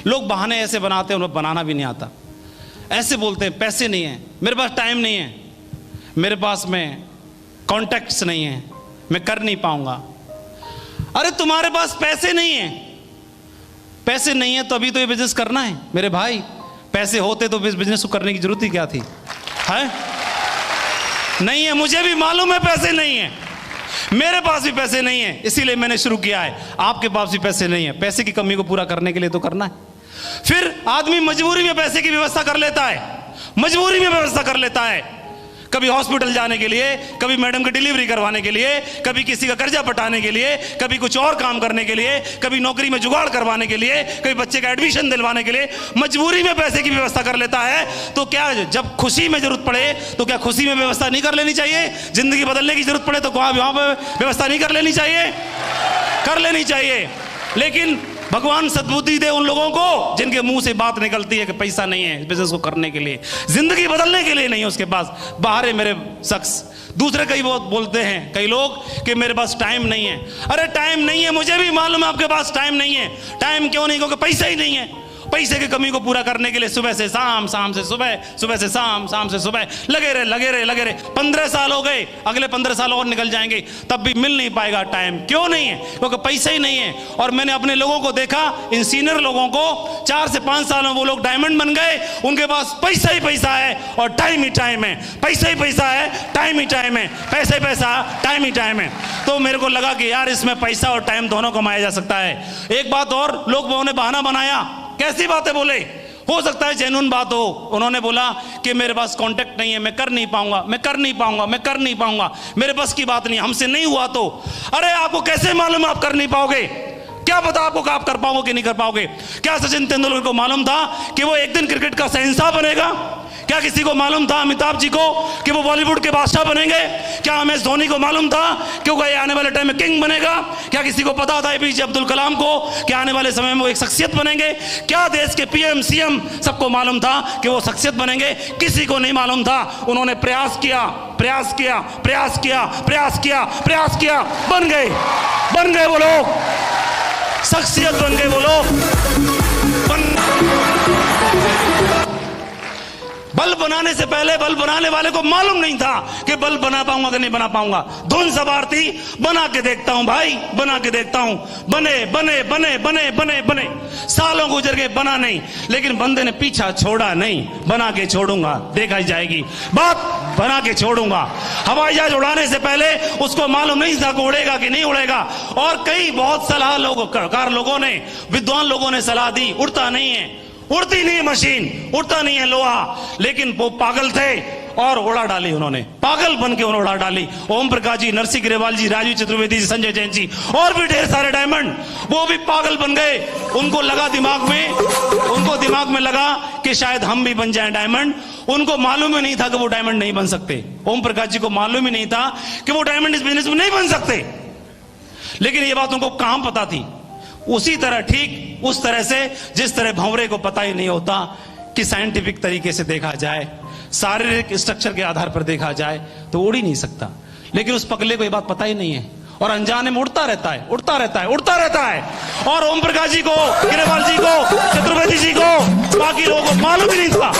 लोग बहाने ऐसे बनाते हैं, उन्हें बनाना भी नहीं आता। ऐसे बोलते हैं पैसे नहीं है, मेरे पास टाइम नहीं है, मेरे पास में कॉन्टैक्ट्स नहीं है, मैं कर नहीं पाऊंगा। अरे तुम्हारे पास पैसे नहीं है, पैसे नहीं है तो अभी तो ये बिजनेस करना है मेरे भाई। पैसे होते तो इस बिजनेस को करने की जरूरत ही क्या थी? है नहीं है, मुझे भी मालूम है पैसे नहीं है, मेरे पास भी पैसे नहीं है, इसीलिए मैंने शुरू किया है। आपके पास भी पैसे नहीं है, पैसे की कमी को पूरा करने के लिए तो करना है। फिर आदमी मजबूरी में पैसे की व्यवस्था कर लेता है, मजबूरी में व्यवस्था कर लेता है, कभी हॉस्पिटल जाने के लिए, कभी मैडम की डिलीवरी करवाने के लिए, कभी किसी का कर्जा पटाने के लिए, कभी कुछ और काम करने के लिए, कभी नौकरी में जुगाड़ करवाने के लिए, कभी बच्चे का एडमिशन दिलवाने के लिए मजबूरी में पैसे की व्यवस्था कर लेता है। तो क्या जब खुशी में जरूरत पड़े तो क्या खुशी में व्यवस्था नहीं कर लेनी चाहिए? जिंदगी बदलने की जरूरत पड़े तो वहां पर व्यवस्था नहीं कर लेनी चाहिए? कर लेनी चाहिए। लेकिन भगवान सद्बुद्धि दे उन लोगों को जिनके मुंह से बात निकलती है कि पैसा नहीं है बिजनेस को करने के लिए, जिंदगी बदलने के लिए नहीं है उसके पास। बाहर है मेरे शख्स। दूसरे कई बहुत बोलते हैं कई लोग कि मेरे पास टाइम नहीं है। अरे टाइम नहीं है, मुझे भी मालूम है आपके पास टाइम नहीं है। टाइम क्यों नहीं? क्योंकि पैसा ही नहीं है। पैसे की कमी को पूरा करने के लिए सुबह से शाम, शाम से सुबह, सुबह से शाम, शाम से सुबह लगे रहे 15 साल हो गए, अगले 15 साल और निकल जाएंगे, तब भी मिल नहीं पाएगा टाइम। क्यों नहीं है? क्योंकि पैसा ही नहीं है। और मैंने अपने लोगों को देखा, इन सीनियर लोगों को 4 से 5 साल में वो लोग डायमंड बन गए। उनके पास पैसा ही पैसा है और टाइम ही टाइम है। पैसा ही पैसा है, टाइम ही टाइम है, पैसा ही पैसा, टाइम ही टाइम है। तो मेरे को लगा कि यार इसमें पैसा और टाइम दोनों कमाया जा सकता है। एक बात और, लोगों ने बहाना बनाया। कैसी बातें बोले? हो सकता है जेन्युइन बात हो। उन्होंने बोला कि मेरे पास कांटेक्ट नहीं है, मैं कर नहीं पाऊंगा, मैं कर नहीं पाऊंगा, मैं कर नहीं पाऊंगा, मेरे बस की बात नहीं, हमसे नहीं हुआ तो। अरे आपको कैसे मालूम आप कर नहीं पाओगे? क्या पता आपको आप कर पाओगे कि नहीं कर पाओगे? क्या सचिन तेंदुलकर को मालूम था कि वो एक दिन क्रिकेट का शहंशाह बनेगा? क्या किसी को मालूम था अमिताभ जी को कि वो बॉलीवुड के बादशाह बनेंगे? क्या एम एस धोनी को मालूम था कि वो आने वाले टाइम में किंग बनेगा? क्या किसी को पता था एपीजे अब्दुल कलाम को कि आने वाले समय में वो एक शख्सियत बनेंगे? क्या देश के पीएम सीएम सबको मालूम था कि वो शख्सियत बनेंगे? किसी को नहीं मालूम था। उन्होंने प्रयास किया, प्रयास किया, प्रयास किया, प्रयास किया, प्रयास किया, बन गए वो लोग, शख्सियत बन गए वो लोग। बल्ब बनाने से पहले बल्ब बनाने वाले को मालूम नहीं था कि बल्ब बना पाऊंगा कि नहीं बना पाऊंगा। धुन सवार थी, बना के देखता हूं भाई, बना के देखता हूं। बने बने बने बने बने बने, सालों गुजर गए, बना नहीं। लेकिन बंदे ने पीछा छोड़ा नहीं, बना के छोड़ूंगा, देखा ही जाएगी बात, बना के छोड़ूंगा। हवाई जहाज उड़ाने से पहले उसको मालूम नहीं था कि उड़ेगा कि नहीं उड़ेगा। और कई बहुत सलाह लोगों ने, विद्वान लोगों ने सलाह दी, उड़ता नहीं है, उड़ती नहीं है मशीन, उड़ता नहीं है लोहा। लेकिन वो पागल थे और उड़ा डाली उन्होंने, पागल बन के उन्होंने उड़ा डाली। ओम प्रकाश जी, नरसिंह ग्रेवाल जी, राजीव चतुर्वेदी जी, संजय जैन जी और भी ढेर सारे डायमंड, वो भी पागल बन गए। उनको लगा दिमाग में लगा कि शायद हम भी बन जाएं डायमंड। उनको मालूम ही नहीं था कि वो डायमंड नहीं बन सकते। ओम प्रकाश जी को मालूम ही नहीं था कि वो डायमंड इस बिजनेस में नहीं बन सकते। लेकिन ये बात उनको कहां पता थी? उसी तरह, ठीक उस तरह से जिस तरह भंवरे को पता ही नहीं होता कि साइंटिफिक तरीके से देखा जाए, शारीरिक स्ट्रक्चर के आधार पर देखा जाए तो उड़ ही नहीं सकता। लेकिन उस पगले को ये बात पता ही नहीं है और अनजाने में उड़ता रहता है, उड़ता रहता है, उड़ता रहता है। और ओम प्रकाश जी को, ग्रेवाल जी को, चतुर्वेदी जी को, बाकी लोगों को मालूम ही नहीं था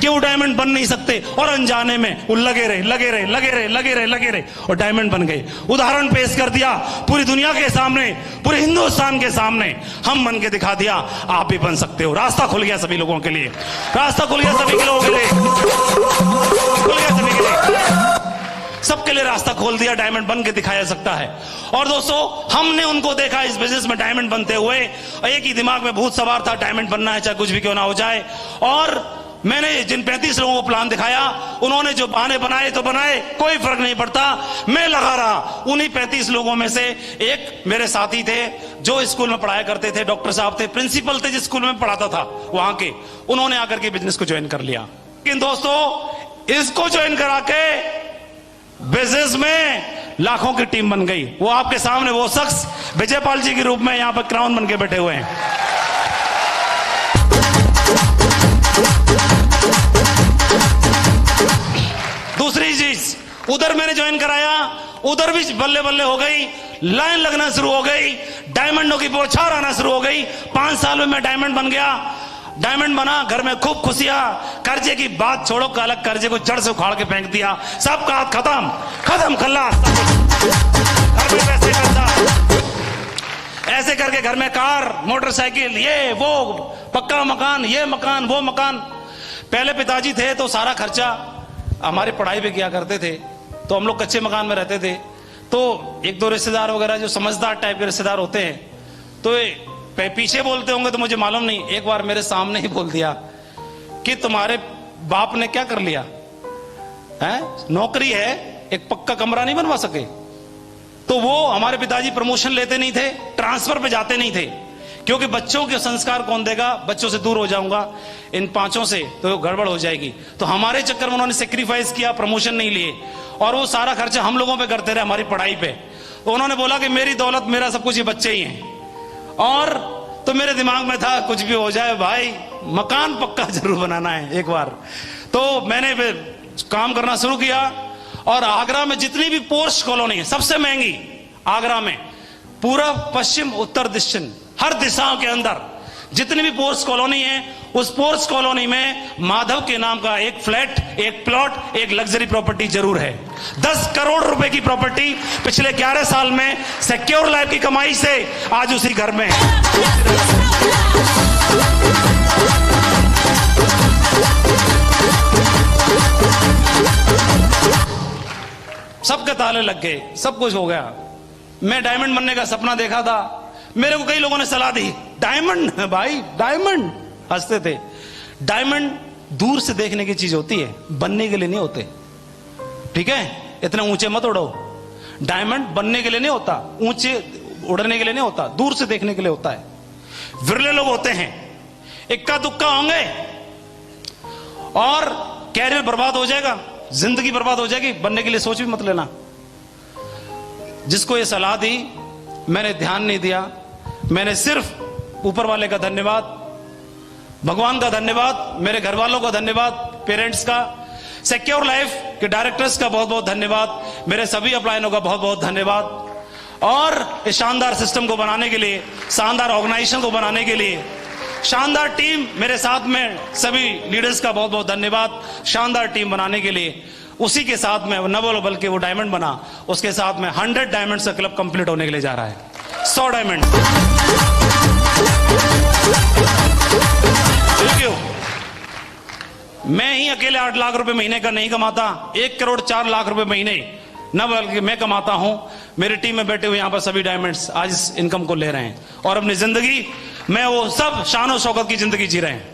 कि वो डायमंड बन नहीं सकते। और अनजाने में वो लगे रहे और डायमंड बन गए। उदाहरण पेश कर दिया पूरी दुनिया के सामने, पूरे हिंदुस्तान के सामने, हम बन के दिखा दिया, आप भी बन सकते हो। रास्ता खुल गया सभी लोगों के लिए, रास्ता खुल गया सभी लोगों के लिए, खुल गया सभी के लिए, सबके लिए रास्ता खोल दिया। डायमंड बन के दिखाया सकता है। और दोस्तों, हमने उनको देखा इस बिजनेस में डायमंड बनते हुए। एक ही दिमाग में भूत सवार था, डायमंड बनना है चाहे कुछ भी क्यों ना हो जाए। और मैंने जिन 35 लोगों को प्लान दिखाया, उन्होंने जो बहाने बनाए तो बनाए, कोई फर्क नहीं पड़ता, मैं लगा रहा। उन्हीं 35 लोगों में से एक मेरे साथी थे जो स्कूल में पढ़ाया करते थे, डॉक्टर साहब थे, प्रिंसिपल थे जिस स्कूल में पढ़ाता था वहां के। उन्होंने आकर के बिजनेस को ज्वाइन कर लिया। लेकिन दोस्तों, इसको ज्वाइन करा के बिजनेस में लाखों की टीम बन गई। वो आपके सामने वो शख्स विजयपाल जी के रूप में यहां पर क्राउन बन के बैठे हुए हैं। दूसरी चीज, उधर मैंने ज्वाइन कराया, उधर भी बल्ले बल्ले हो गई, लाइन लगना शुरू हो गई। डायमंडों की बौछार आना शुरू हो गई। 5 साल में मैं डायमंड बन गया, डायमंड बना, घर में खूब खुशियां। कर्जे की बात छोड़ो, अलग कर्जे को जड़ से उखाड़ के फेंक दिया, सबका हाथ खत्म खत्म खल्लास। घर में पैसे करता, ऐसे करके घर में कार, मोटरसाइकिल, ये वो, पक्का मकान, ये मकान, वो मकान। पहले पिताजी थे तो सारा खर्चा हमारी पढ़ाई पे किया करते थे, तो हम लोग कच्चे मकान में रहते थे। तो एक दो रिश्तेदार वगैरह जो समझदार टाइप के रिश्तेदार होते हैं, तो पीछे बोलते होंगे तो मुझे मालूम नहीं, एक बार मेरे सामने ही बोल दिया कि तुम्हारे बाप ने क्या कर लिया है, नौकरी है, एक पक्का कमरा नहीं बनवा सके। तो वो हमारे पिताजी प्रमोशन लेते नहीं थे, ट्रांसफर पे जाते नहीं थे, क्योंकि बच्चों के संस्कार कौन देगा, बच्चों से दूर हो जाऊंगा इन 5 से तो गड़बड़ हो जाएगी। तो हमारे चक्कर में उन्होंने सेक्रीफाइस किया, प्रमोशन नहीं लिए, और वो सारा खर्चा हम लोगों पे करते रहे हमारी पढ़ाई पे। तो उन्होंने बोला कि मेरी दौलत, मेरा सब कुछ, ये बच्चे ही हैं। और तो मेरे दिमाग में था कुछ भी हो जाए भाई, मकान पक्का जरूर बनाना है एक बार। तो मैंने काम करना शुरू किया, और आगरा में जितनी भी पोर्श कॉलोनी है, सबसे महंगी आगरा में, पूर्व पश्चिम उत्तर दक्षिण हर दिशाओं के अंदर जितनी भी पोर्श कॉलोनी है, उस पोर्श कॉलोनी में माधव के नाम का एक फ्लैट, एक प्लॉट, एक लग्जरी प्रॉपर्टी जरूर है। 10 करोड़ रुपए की प्रॉपर्टी पिछले 11 साल में सिक्योर लाइफ की कमाई से आज उसी घर में है। सबके ताले लग गए, सब कुछ हो गया। मैं डायमंड बनने का सपना देखा था, मेरे को कई लोगों ने सलाह दी, डायमंड भाई डायमंड, हंसते थे। डायमंड दूर से देखने की चीज होती है, बनने के लिए नहीं होते, ठीक है, इतना ऊंचे मत उड़ो। डायमंड बनने के लिए नहीं होता, ऊंचे उड़ने के लिए नहीं होता, दूर से देखने के लिए होता है। विरले लोग होते हैं, इक्का दुक्का होंगे और कैरियर बर्बाद हो जाएगा, जिंदगी बर्बाद हो जाएगी, बनने के लिए सोच भी मत लेना। जिसको ये सलाह दी मैंने ध्यान नहीं दिया, मैंने सिर्फ ऊपर वाले का धन्यवाद, भगवान का धन्यवाद, मेरे घर वालों का धन्यवाद, पेरेंट्स का, सिक्योर लाइफ के डायरेक्टर्स का बहुत बहुत धन्यवाद, मेरे सभी अपलाइनों का बहुत बहुत धन्यवाद। और इस शानदार सिस्टम को बनाने के लिए, शानदार ऑर्गेनाइजेशन को बनाने के लिए, शानदार टीम मेरे साथ में सभी लीडर्स का बहुत बहुत धन्यवाद। शानदार टीम बनाने के लिए, उसी के साथ में न बोलो बल्कि वो डायमंड बना, उसके साथ में 100 डायमंड्स का क्लब कंप्लीट होने के लिए जा रहा है। 100 डायमंड। क्यों मैं ही अकेले 8 लाख रुपए महीने का नहीं कमाता, 1 करोड़ 4 लाख रुपए महीने न बल्कि मैं कमाता हूं, मेरी टीम में बैठे हुए यहां पर सभी डायमंड्स आज इस इनकम को ले रहे हैं और अपनी जिंदगी में वो सब शान और शौकत की जिंदगी जी रहे हैं।